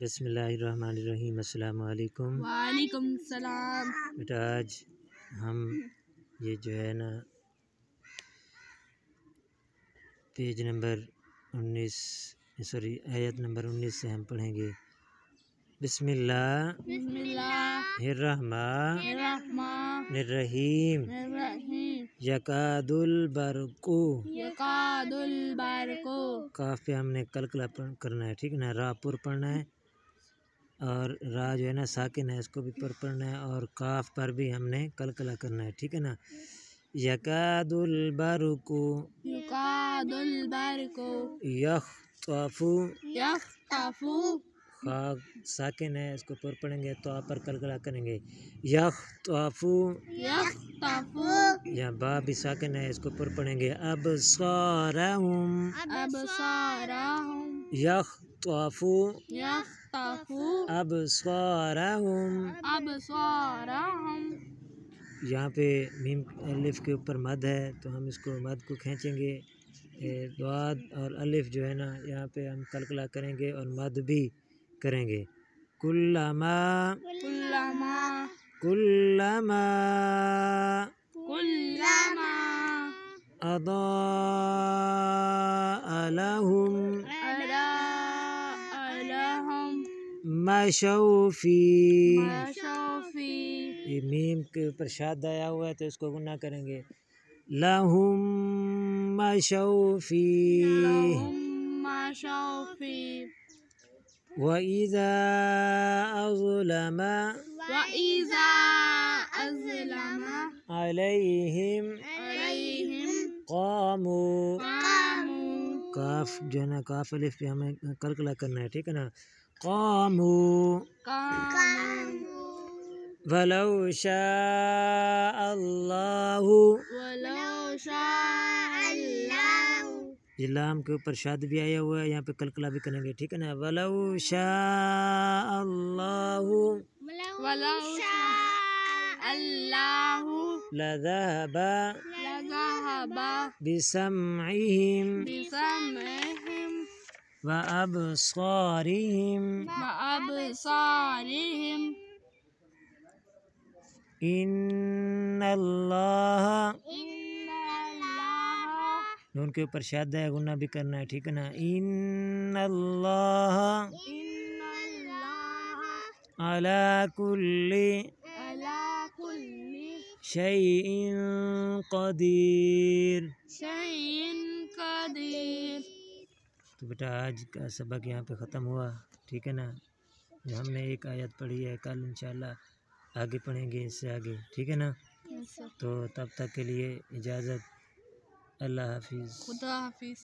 بسم اللہ الرحمن الرحیم۔ السلام علیکم۔ وعلیکم السلام۔ بیٹا آج ہم یہ جو ہے نا پیج نمبر 19 آیت نمبر 19 سے ہم پڑھیں گے۔ بسم اللہ الرحمن الرحیم۔ یکاد البرق، کاف پہ ہم نے کلکلا کرنا ہے، ٹھیک ہے نا، را پر پڑھنا ہے، اور را جو ہے نا ساکن ہے، اس کو بھی پر پڑھنا ہے، اور کاف پر بھی ہم نے کلکلا کرنا ہے، ٹھیک ہے نا۔ یکاد البرق یخطف، خا ساکن ہے، اس کو پر پڑھیں گے تو آپ پر کلکلا کریں گے، یخطف۔ یہاں با بھی ساکن ہے، اس کو پر پڑھیں گے، ابصارہم، یخطف ابصارہم۔ یہاں پہ میم الف کے اوپر مد ہے تو ہم اس کو مد کو کھینچیں گے، ضاد اور الف جو ہے نا یہاں پہ ہم کلکلا کریں گے اور مد بھی کریں گے۔ کلما اضاء لهم مشوا فیہ، یہ میم کے اوپر شاد آیا ہوا ہے تو اس کو گناہ کریں گے، لہم مشوا فیہ۔ وَإِذَا أَظْلَمَ عَلَيْهِمْ قَامُوا، کاف جو ہے نا کاف الف پہ ہمیں کلکلا کرنا ہے، ٹھیک ہے نا، قَامُوا۔ وَلَوْ شَاءَ اللَّهُ، یہ لام کے اوپر شاد بھی آیا ہوا ہے، یہاں پہ کلکلا بھی کریں گے، ٹھیک ہے نا، وَلَوْ شَاءَ اللَّهُ لَذَهَبَ بِسَمْعِهِمْ وَأَبْصَارِهِمْ إِنَّ اللَّهَ، نون کے اوپر شاد ہے، غنہ بھی کرنا ہے، ٹھیک ہے نا، إِنَّ اللَّهَ عَلَى كُلِّ شَيْءٍ قَدِيرٌ۔ تو بیٹا آج کا سبق یہاں پہ ختم ہوا، ٹھیک ہے نا، ہم نے ایک آیت پڑھی ہے، کل انشاءاللہ آگے پڑھیں گے اس سے آگے، ٹھیک ہے نا۔ تو تب تک کے لیے اجازت، اللہ حافظ۔ خدا حافظ۔